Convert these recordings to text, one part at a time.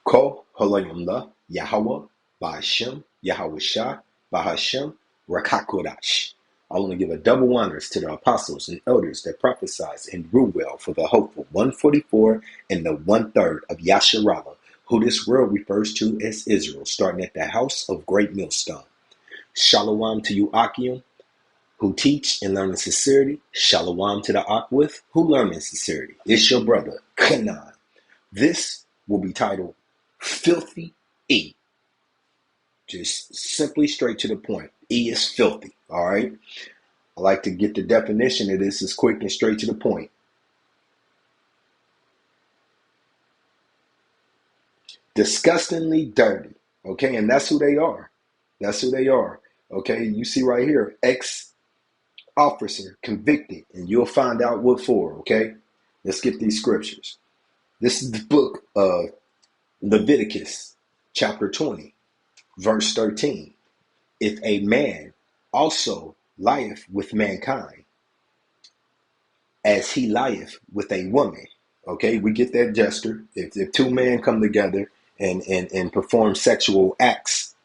Ko Halayimla, Yahweh, Ba'ashem, Yahweh Shah, Bahashem, Rakakodash. I want to give a double honors to the apostles and elders that prophesied and grew well for the hopeful 144 and the 1/3 of Yasharallah, who this world refers to as Israel, starting at the house of great millstone. Shalom to you, Akim, who teach and learn in sincerity. Shalom to the Akwith, who learn in sincerity. It's your brother, Kanan. This will be titled Filthy E. Just simply straight to the point. E is filthy, all right? I like to get the definition of this as quick and straight to the point. Disgustingly dirty, okay? And that's who they are. That's who they are, okay? You see right here, ex-officer convicted, and you'll find out what for, okay? Let's get these scriptures. This is the book of Leviticus, chapter 20, verse 13. If a man also lieth with mankind, as he lieth with a woman, okay, we get that gesture. If two men come together and perform sexual acts,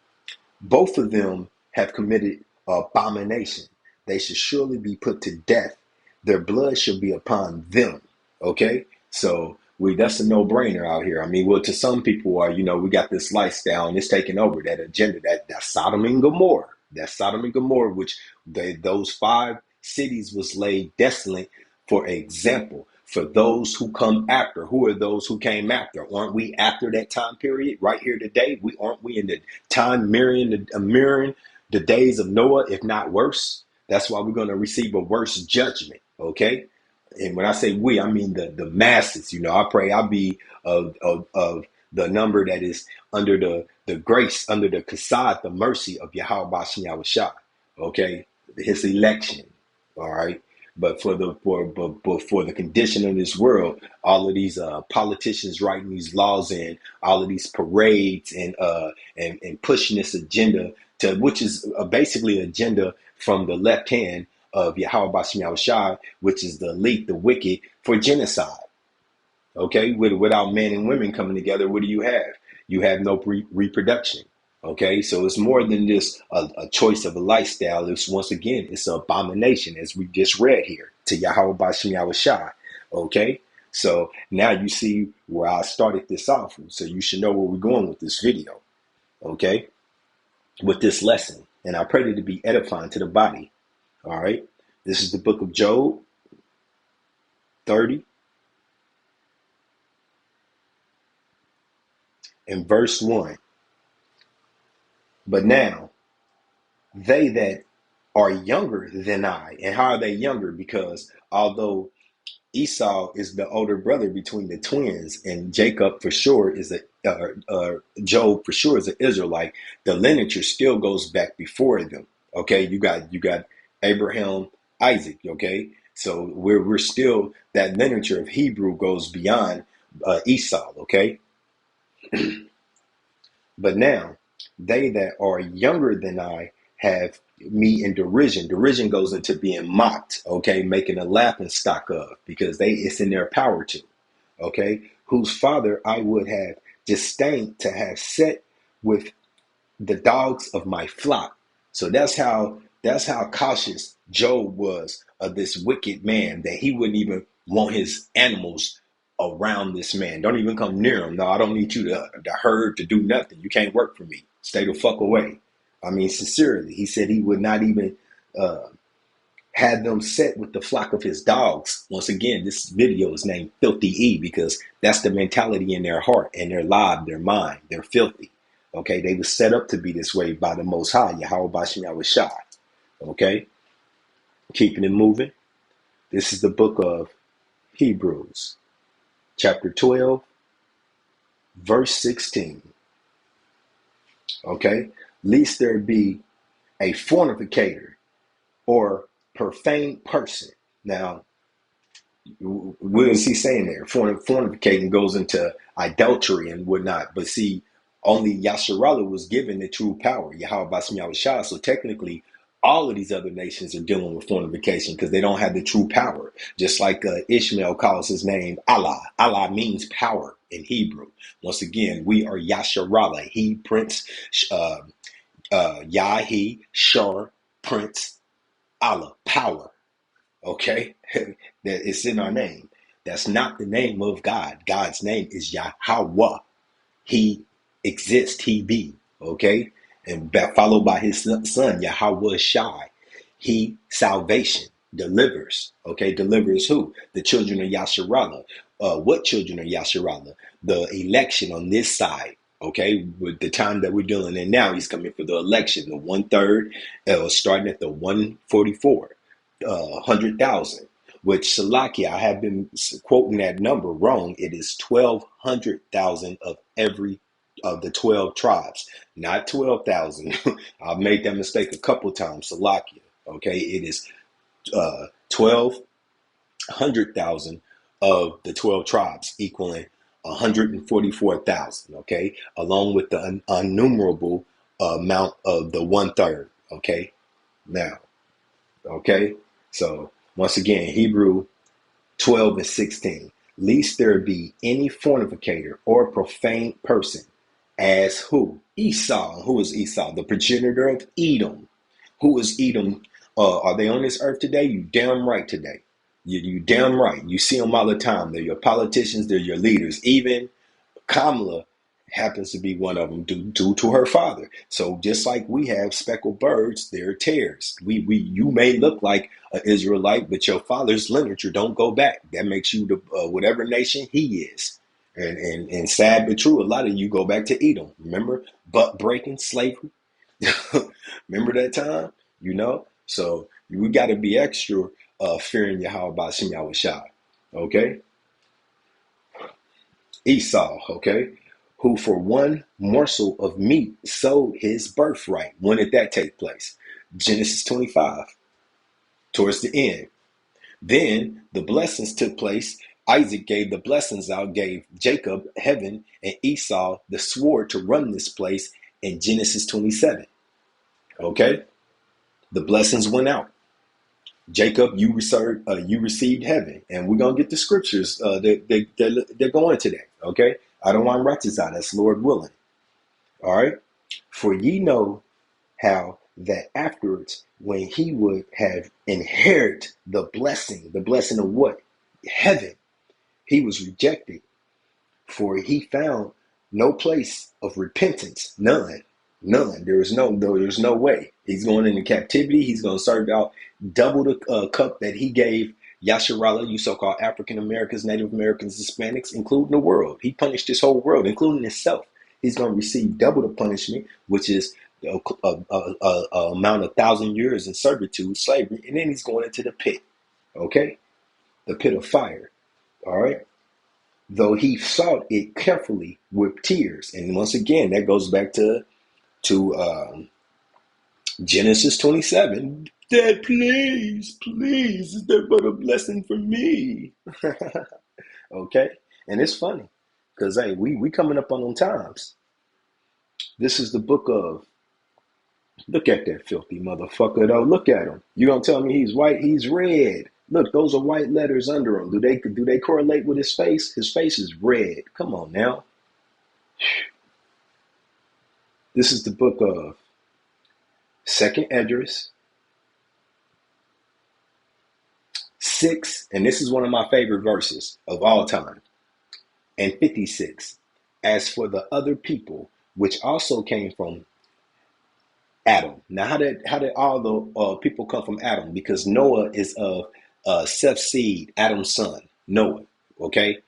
both of them have committed abomination. They should surely be put to death. Their blood should be upon them, okay? So that's a no-brainer out here. I mean, well, to some people, we got this lifestyle and it's taking over that agenda, that Sodom and Gomorrah. That Sodom and Gomorrah, which those 5 cities was laid desolate for example. For those who come after, who are those who came after? Aren't we after that time period right here today? Aren't we in the time mirroring the days of Noah, if not worse? That's why we're going to receive a worse judgment, okay? And when I say we, I mean the masses. I pray I be of the number that is under the grace, under the kasad, the mercy of Yahweh Bashem Yahushua, okay? His election, all right? But for the condition of this world, all of these politicians writing these laws and all of these parades and pushing this agenda which is basically an agenda from the left hand of Yahweh Bashem Yahushua, which is the elite, the wicked, for genocide. Okay, without men and women coming together, what do you have? You have no reproduction. Okay, so it's more than just a choice of a lifestyle. Once again, it's an abomination, as we just read here, to Yahweh Bashem Yahushua. Okay, so now you see where I started this off. So you should know where we're going with this video. Okay, with this lesson. And I pray that it be edifying to the body. All right, this is the book of Job 30 and verse 1. But now, they that are younger than I, and how are they younger? Because although Esau is the older brother between the twins, and Jacob for sure is Job for sure is an Israelite, the lineage still goes back before them. Okay, you got Abraham, Isaac. Okay, so we're still, that lineage of Hebrew goes beyond Esau. Okay, but now they that are younger than I have me in derision. Derision goes into being mocked, okay, making a laughing stock of, because it's in their power to, okay, whose father I would have disdained to have set with the dogs of my flock. So that's how cautious Job was of this wicked man, that he wouldn't even want his animals around this man. Don't even come near him. No, I don't need you to herd, to do nothing. You can't work for me. Stay the fuck away. I mean, sincerely, he said he would not even have them set with the flock of his dogs. Once again, this video is named Filthy E because that's the mentality in their heart and their life, their mind. They're filthy. Okay, they were set up to be this way by the Most High, Yahweh Bashem Yahushua. Okay, keeping it moving. This is the book of Hebrews, chapter 12, verse 16. Okay, lest there be a fornicator or profane person. Now, what is he saying there? Fornicating goes into adultery and whatnot. But see, only Yasharallah was given the true power, Yahweh Bashem Yahushua. So technically, all of these other nations are dealing with fornication because they don't have the true power. Just like Ishmael calls his name Allah. Allah means power. in Hebrew. Once again, we are Yasharallah. He, Prince, uh, Yah, Shar, Prince, Allah, power. Okay? That it's in our name. That's not the name of God. God's name is Yahweh. He exists, he be. Okay? And followed by his son, Yahweh Shai. He salvation, delivers. Okay, delivers who? The children of Yasharallah. What children of Yasharallah? The election on this side. Okay, with the time that we're dealing in now, he's coming for the election, the 1/3, starting at the 144, 100,000. Which Salakia, I have been quoting that number wrong. It is 1,200,000 of every of the 12 tribes, not 12,000. I've made that mistake a couple times. Salakia. Okay, it is 1,200,000 of the 12 tribes, equaling 144,000. Okay, along with the innumerable amount of the 1/3. Okay, now, okay, so once again, Hebrew 12 and 16. Lest there be any fornicator or profane person, as who? Esau. Who is Esau? The progenitor of Edom. Who is Edom? Are they on this earth today? You damn right today. You damn right. You see them all the time. They're your politicians. They're your leaders. Even Kamala happens to be one of them due to her father. So just like we have speckled birds, they're tares. You may look like an Israelite, but your father's lineage don't go back. That makes you the whatever nation he is. And sad but true, a lot of you go back to Edom. Remember butt breaking slavery? Remember that time? You know? So we got to be extra fearing Yahweh Bashim Yahweh Shai. Okay? Esau, okay? Who for one morsel of meat sold his birthright. When did that take place? Genesis 25, towards the end. Then the blessings took place. Isaac gave the blessings out, gave Jacob heaven, and Esau the sword to run this place in Genesis 27. Okay? The blessings went out. Jacob, you received heaven. And we're going to get the scriptures they're going to that. Okay? I don't want righteous out. That's Lord willing. All right? For ye know how that afterwards, when he would have inherit the blessing of what? Heaven, he was rejected. For he found no place of repentance. None. There's no way. He's going into captivity. He's going to serve out double the cup that he gave Yasharallah, you so-called African Americans, Native Americans, Hispanics, including the world. He punished this whole world, including himself. He's going to receive double the punishment, which is a amount of 1,000 years in servitude, slavery, and then he's going into the pit. Okay, the pit of fire. All right. Though he sought it carefully with tears, and once again, that goes back to Genesis 27. Dad, please, is there but a blessing for me? Okay, and it's funny because hey, we coming up on them times. This is the book of. Look at that filthy motherfucker though. Look at him. You gonna tell me he's white? He's red. Look, those are white letters under him. Do they correlate with his face? His face is red. Come on now. This is the book of Second Esdras 6, and this is one of my favorite verses of all time, and 56. As for the other people, which also came from Adam. Now, how did all the people come from Adam? Because Noah is of Seth's seed, Adam's son, Noah. Okay,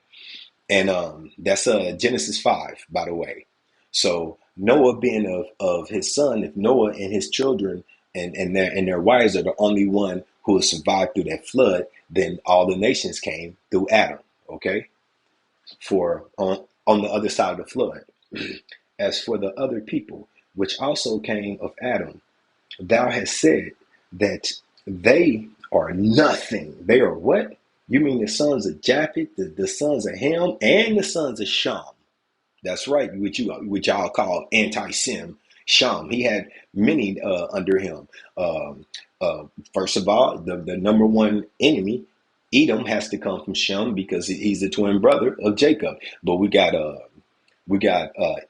and that's Genesis 5, by the way. So Noah being of his son, if Noah and his children and their wives are the only one who has survived through that flood, then all the nations came through Adam. Okay, for on the other side of the flood. As for the other people, which also came of Adam, thou hast said that they are nothing. They are what? You mean the sons of Japheth, the sons of Ham, and the sons of Shem. That's right, which y'all call anti-Sem. Shem. He had many under him. First of all, the number one enemy Edom has to come from Shem because he's the twin brother of Jacob. But we got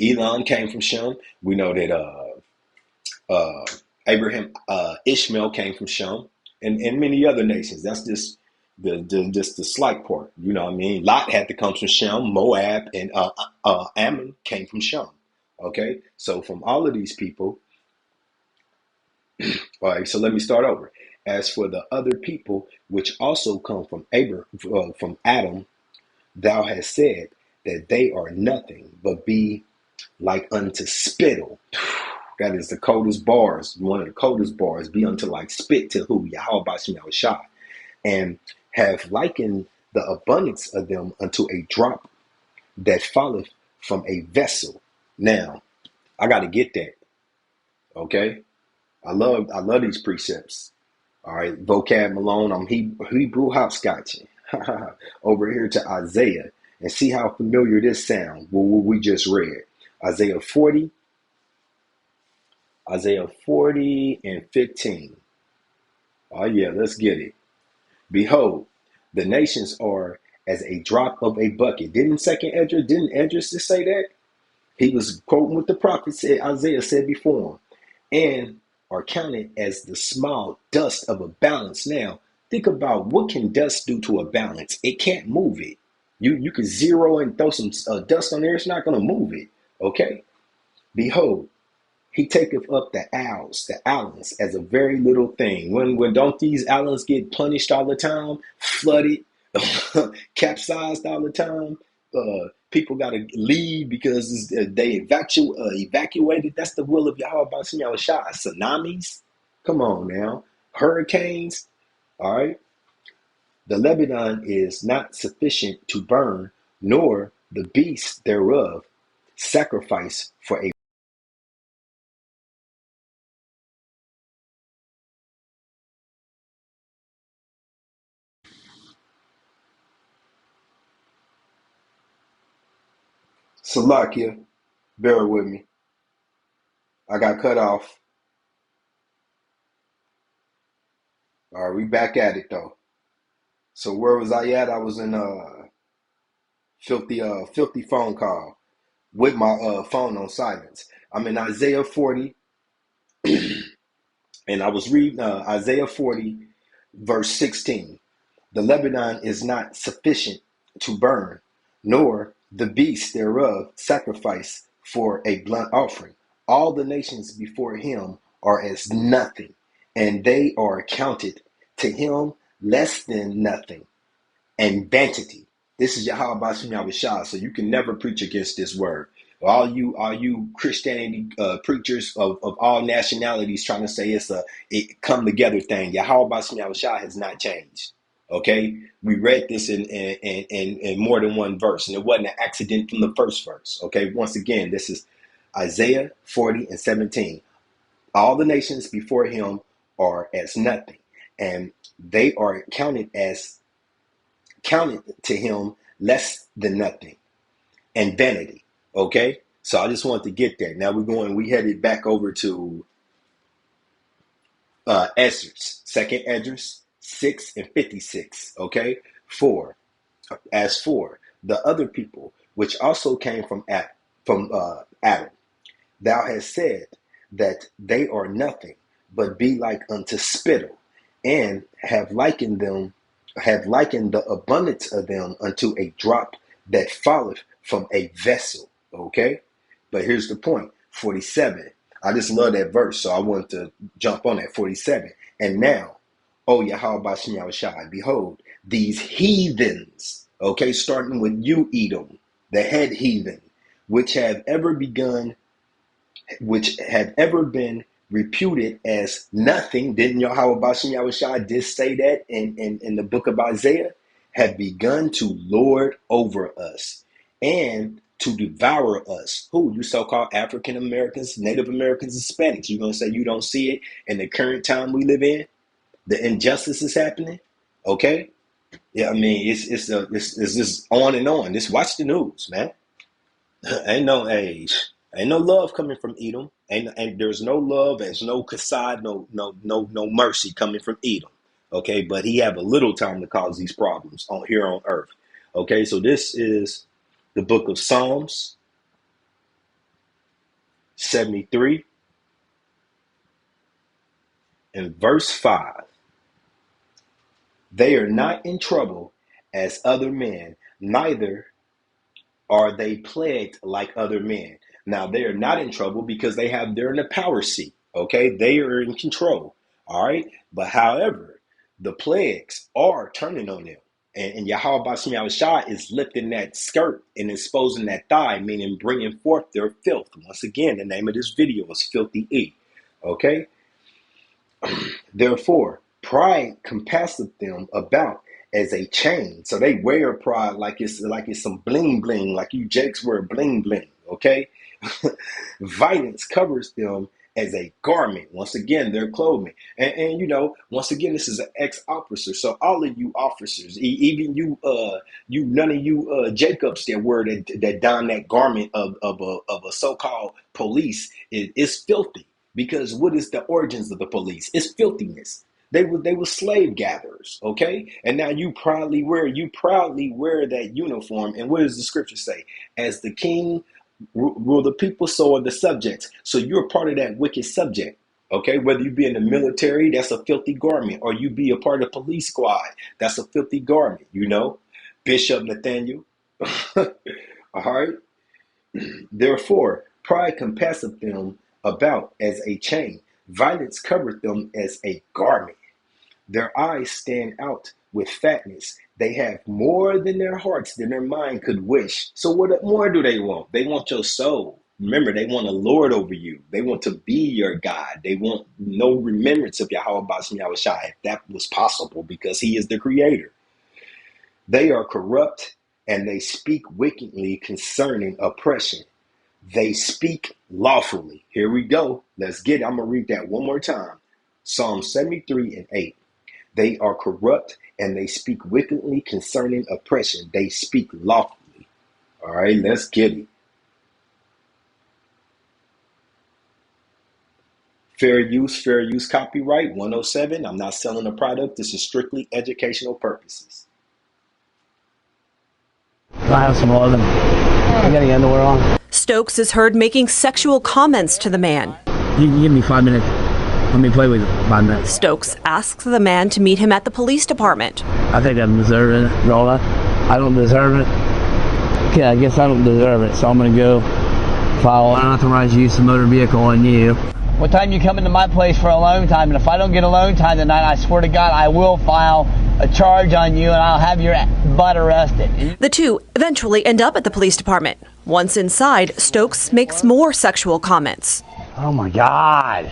Elon came from Shem. We know that uh, Abraham, Ishmael came from Shem, and many other nations. That's just the slight part. You know what I mean? Lot had to come from Shem. Moab and Ammon came from Shem. Okay, so from all of these people, all right. So let me start over. As for the other people which also come from from Adam, thou hast said that they are nothing, but be like unto spittle. That is the coldest bars, one of the coldest bars, be unto like spit to who? Yahweh Bashim Yahushua. And have likened the abundance of them unto a drop that falleth from a vessel. Now, I got to get that, okay? I love these precepts. All right, vocab Malone, I'm Hebrew hopscotching over here to Isaiah and see how familiar this sound. What we just read, Isaiah 40 and 15. Oh yeah, let's get it. Behold, the nations are as a drop of a bucket. Didn't Esdras just say that? He was quoting what the prophet said, Isaiah said before him, and are counted as the small dust of a balance. Now, think about what can dust do to a balance. It can't move it. You could zero and throw some dust on there. It's not going to move it. Okay. Behold, he taketh up the islands, as a very little thing. When don't these islands get punished all the time, flooded, capsized all the time? People got to leave because they evacuated. That's the will of Yahweh Bashim Yahushua. Tsunamis, come on now. Hurricanes, all right. The Lebanon is not sufficient to burn, nor the beasts thereof sacrifice for a Salakia. Bear with me. I got cut off. All right, we back at it though. So where was I at? I was in a filthy phone call with my phone on silence. I'm in Isaiah 40, and I was reading Isaiah 40, verse 16. The Lebanon is not sufficient to burn, nor the beasts thereof sacrifice for a blunt offering. All the nations before him are as nothing, and they are accounted to him less than nothing and vanity. This is Yahweh Bashim Yahushua, so you can never preach against this word. All you Christianity preachers of all nationalities trying to say it come together thing. Yahweh Bashim Yahushua has not changed. Okay, we read this in more than one verse, and it wasn't an accident from the first verse. Okay, once again, this is Isaiah 40 and 17. All the nations before him are as nothing, and they are counted to him less than nothing and vanity. Okay, so I just wanted to get that. Now we headed back over to Esdras, second Esdras 6 and 56. Okay, 4. As for the other people which also came from Adam, thou hast said that they are nothing, but be like unto spittle, and have likened the abundance of them unto a drop that falleth from a vessel. Okay? But here's the point. 47. I just love that verse, so I want to jump on that. 47. And now, O Yahweh Bashim Yahushua, behold, these heathens, okay, starting with you, Edom, the head heathen, which have ever been reputed as nothing. Didn't Yahweh Bashim Yahushua did say that in the book of Isaiah? Have begun to lord over us and to devour us. Who? You so-called African Americans, Native Americans, Hispanics. You're going to say you don't see it in the current time we live in? The injustice is happening? Okay? Yeah, I mean, it's just on and on. Just watch the news, man. Ain't no age. Ain't no love coming from Edom. And there's no love, there's no kasad, no mercy coming from Edom. Okay, but he have a little time to cause these problems on here on earth. Okay, so this is the book of Psalms 73 and verse 5. They are not in trouble as other men, neither are they plagued like other men. Now they are not in trouble because they're in the power seat. Okay, they are in control. All right, but however, the plagues are turning on them. And Yahweh Bashim Yahushua is lifting that skirt and exposing that thigh, meaning bringing forth their filth. Once again, the name of this video is Filthy E. Okay, therefore, pride compasseth them about as a chain. So they wear pride like it's some bling bling, like you Jakes wear bling bling. Okay, violence covers them as a garment. Once again, their clothing. And once again, this is an ex-officer. So all of you officers, even you, none of you Jacobs that wear that don that garment of a so-called police is filthy. Because what is the origins of the police? It's filthiness. They were slave gatherers, okay? And now you proudly wear that uniform. And what does the scripture say? As the king rule the people, so are the subjects. So you're part of that wicked subject, okay? Whether you be in the military, that's a filthy garment, or you be a part of the police squad, that's a filthy garment, Bishop Nathaniel. All right. Therefore, pride compasseth them about as a chain. Violence covereth them as a garment. Their eyes stand out with fatness. They have more than their hearts, than their mind could wish. So what more do they want? They want your soul. Remember, they want a Lord over you. They want to be your God. They want no remembrance of Yahweh Bashim Yahushua, if that was possible, because he is the creator. They are corrupt, and they speak wickedly concerning oppression. They speak lawfully. Here we go. Let's get it. I'm going to read that one more time. Psalm 73 and 8. They are corrupt and they speak wickedly concerning oppression. They speak lawfully. All right, let's get it. Fair use copyright 107. I'm not selling a product. This is strictly educational purposes. I have some oil. I'm getting underwear on. Stokes is heard making sexual comments to the man. You can give me 5 minutes. Let me play with it 5 minutes. Stokes asks the man to meet him at the police department. I think I'm deserving it, Rolla. I don't deserve it. Yeah, I guess I don't deserve it, so I'm going to go file unauthorized use of motor vehicle on you. What time you come into my place for alone time? And if I don't get alone time tonight, I swear to God, I will file a charge on you and I'll have your butt arrested. The two eventually end up at the police department. Once inside, Stokes makes more sexual comments. Oh my God.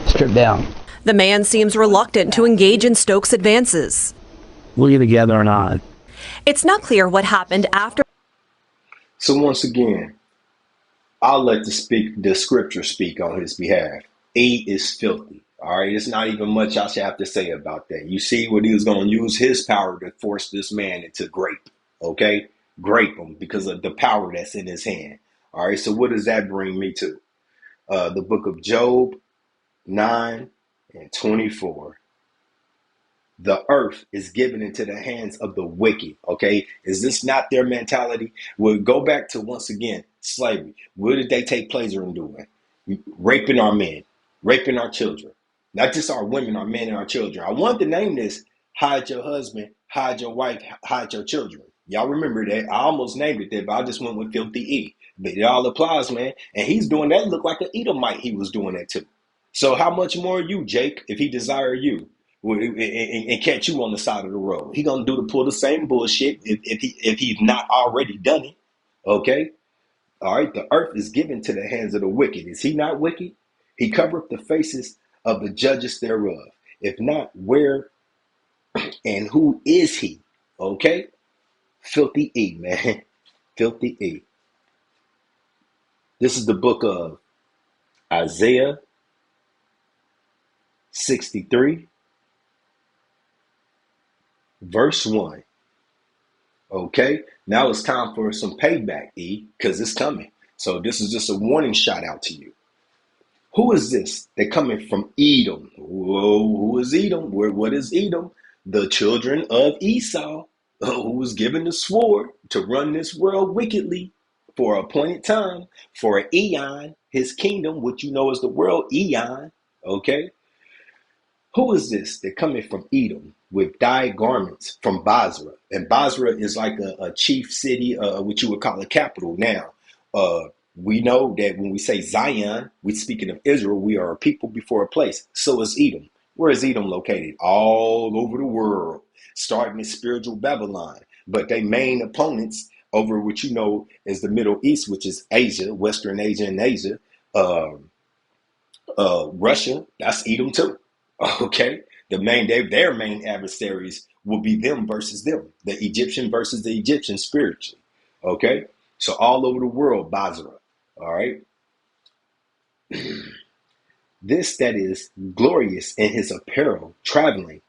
Strip down. The man seems reluctant to engage in Stokes' advances. Will you together or not? It's not clear what happened after. So once again, I'll let the scripture speak on his behalf. E is filthy. All right, it's not even much I should have to say about that. You see what he was going to use his power to force this man into grape. Okay, grape him because of the power that's in his hand. All right, so what does that bring me to? The book of Job 9 and 24. The earth is given into the hands of the wicked. Okay, is this not their mentality? We'll go back to, once again, slavery. What did they take pleasure in doing? Raping our men, raping our children, not just our women, our men, and our children. I wanted to name this "Hide Your Husband, Hide Your Wife, Hide Your Children." Y'all remember that? I almost named it that, but I just went with Filthy E. But it all applies, man. And he's doing that. Look like an Edomite. He was doing that too. So how much more you, Jake, if he desire you and catch you on the side of the road? He gonna do to pull the same bullshit if he's not already done it. Okay. All right, the earth is given to the hands of the wicked. Is he not wicked? He covereth the faces of the judges thereof. If not, where and who is he? Okay? Filthy E, man. Filthy E. This is the book of Isaiah 63, verse 1. Okay, now it's time for some payback, E, because it's coming. So this is just a warning shot out to you. Who is this? They're coming from Edom. Whoa, who is Edom? What is Edom? The children of Esau, who was given the sword to run this world wickedly for a appointed time, for an eon, his kingdom, which you know is the world, eon. Okay? Who is this? They're coming from Edom with dyed garments from Basra. And Basra is like a chief city, what you would call a capital now. We know that when we say Zion, we're speaking of Israel. We are a people before a place. So is Edom. Where is Edom located? All over the world, starting in spiritual Babylon. But their main opponents over what you know is the Middle East, which is Asia, Western Asia and Asia, uh, Russia, that's Edom too. Okay, their main adversaries will be them versus them, the Egyptian versus the Egyptian spiritually. Okay, so all over the world, Basra. All right, this that is glorious in his apparel, traveling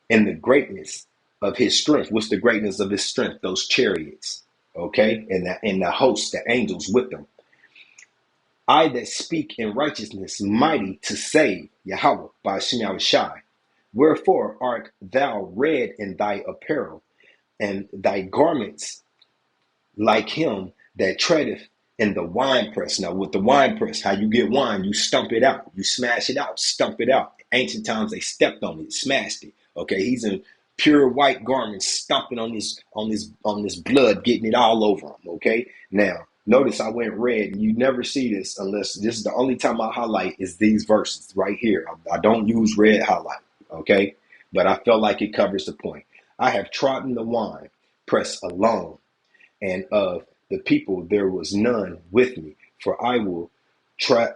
in the greatness of his strength. What's the greatness of his strength? Those chariots. Okay, and the hosts, the angels with them. I that speak in righteousness, mighty to save, Yahweh, by Shem Shai. Wherefore art thou red in thy apparel, and thy garments like him that treadeth in the winepress. Now, with the winepress, how you get wine, you stump it out, you smash it out, stump it out. Ancient times they stepped on it, smashed it. Okay, he's in pure white garments, stomping on this blood, getting it all over him. Okay, now notice I went red. You never see this unless this is the only time I highlight is these verses right here. I don't use red highlight. Okay, but I felt like it covers the point. I have trodden the wine press alone, and of the people there was none with me, for I will try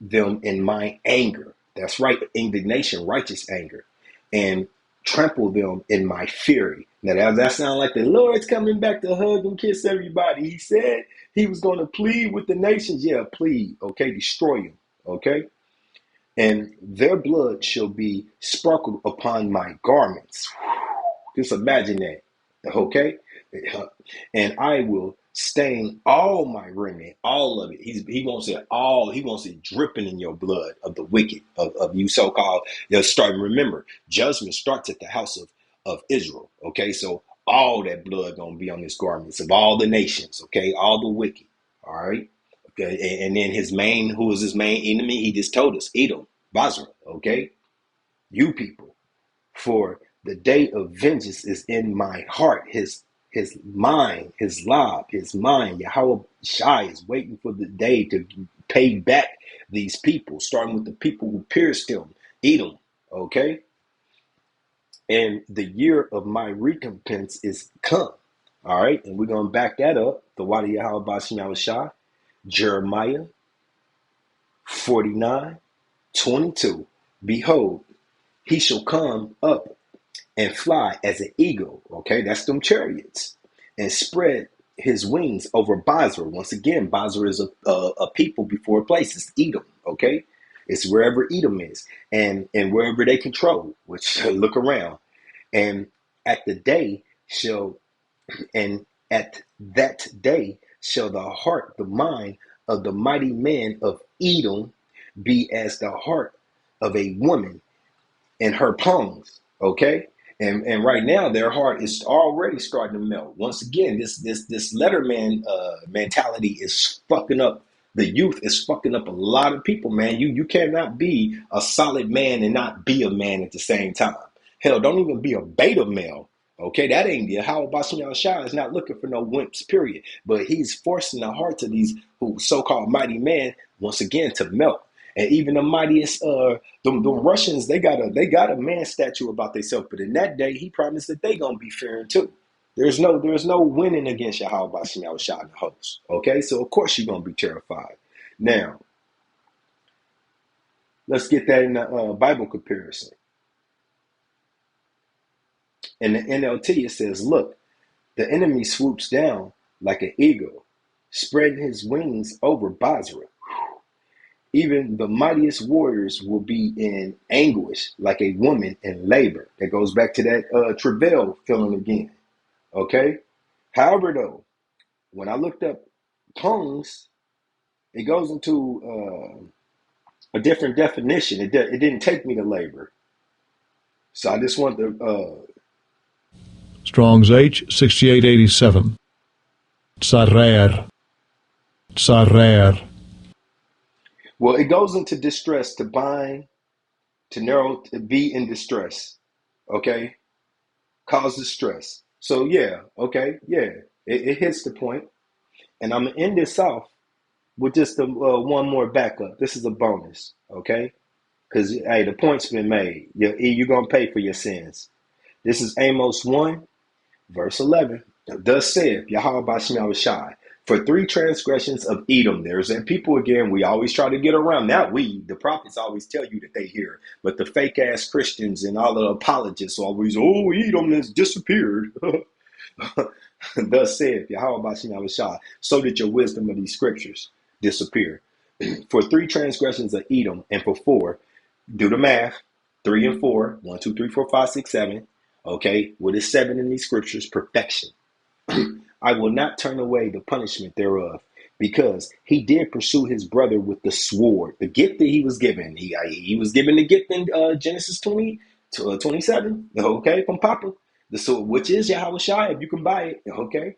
them in my anger. That's right, indignation, righteous anger, and trample them in my fury. Now, does that sound like the Lord's coming back to hug and kiss everybody? He said he was going to plead with the nations. Yeah, plead. Okay, destroy them. Okay, and their blood shall be sprinkled upon my garments. Just imagine that. Okay, and I will stain all my raiment, all of it. He wants it all. He wants it dripping in your blood of the wicked, of you so-called. They'll start. Remember, judgment starts at the house of Israel. Okay, so all that blood gonna be on his garments of all the nations. Okay, all the wicked. All right. Okay, and then who is his main enemy? He just told us, Edom, Basra. Okay, you people, for the day of vengeance is in my heart. His mind, his lob, his mind, Yahweh Shai is waiting for the day to pay back these people, starting with the people who pierced him, Edom, okay? And the year of my recompense is come, all right? And we're going to back that up, the Wadi Yahweh Bashim Shai, Jeremiah 49:22. Behold, he shall come up and fly as an eagle. Okay, that's them chariots, and spread his wings over Basra. Once again, Basra is a people before a place. It's Edom. Okay, it's wherever Edom is, and wherever they control. Which look around, and at the day shall, and at that day shall the heart, the mind of the mighty man of Edom be as the heart of a woman in her palms. Okay. And right now their heart is already starting to melt. Once again, this letterman mentality is fucking up the youth. Is fucking up a lot of people, man. You cannot be a solid man and not be a man at the same time. Hell, don't even be a beta male. Okay, that ain't the how Bashim Shai is not looking for no wimps, period. But he's forcing the hearts of these who so-called mighty men once again to melt. And even the mightiest, the Russians, they got a man statue about themselves. But in that day, he promised that they gonna be fearing too. There's no winning against Yahweh Bashim Shai the host. Okay, so of course you're gonna be terrified. Now, let's get that in the Bible comparison. In the NLT, it says, "Look, the enemy swoops down like an eagle, spreading his wings over Basra. Even the mightiest warriors will be in anguish like a woman in labor." That goes back to that travail feeling again. Okay? However, though, when I looked up tongues, It goes into a different definition. It didn't take me to labor. So I just want to, Strong's H 6887. Tsarer. Tsarer. well, it goes into distress, to bind, to narrow, to be in distress. Okay? Causes stress. So yeah, okay, yeah. It hits the point. And I'm going to end this off with just one more backup. This is a bonus, okay? Because, hey, the point's been made. You're going to pay for your sins. This is Amos 1, verse 11. Thus saith Yahweh Bashem Yahushai, for 3 transgressions of Edom. There's that people again, we always try to get around. Not we, the prophets always tell you that they hear. But the fake ass Christians and all the apologists always, oh, Edom has disappeared. Thus saith Yahweh Bashem Yahushai, so that your wisdom of these scriptures disappear. For 3 transgressions of Edom, and for 4, do the math, 3 and 4, 1, 2, 3, 4, 5, 6, 7. Okay, what is 7 in these scriptures? Perfection. I will not turn away the punishment thereof, because he did pursue his brother with the sword, the gift that he was given. He was given the gift in Genesis 20 to 27, okay, from Papa. The sword, which is Yahweh Shai, if you can buy it, okay,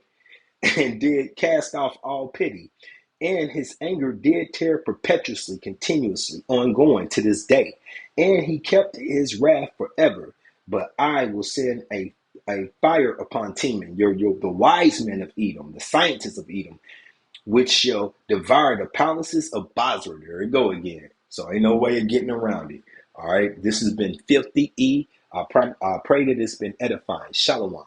and did cast off all pity. And his anger did tear perpetuously, continuously, ongoing to this day. And he kept his wrath forever. But I will send a fire upon Teman, the wise men of Edom, the scientists of Edom, which shall devour the palaces of Basra. There we go again. So ain't no way of getting around it. All right. This has been Filthy E. I pray that it's been edifying. Shalom.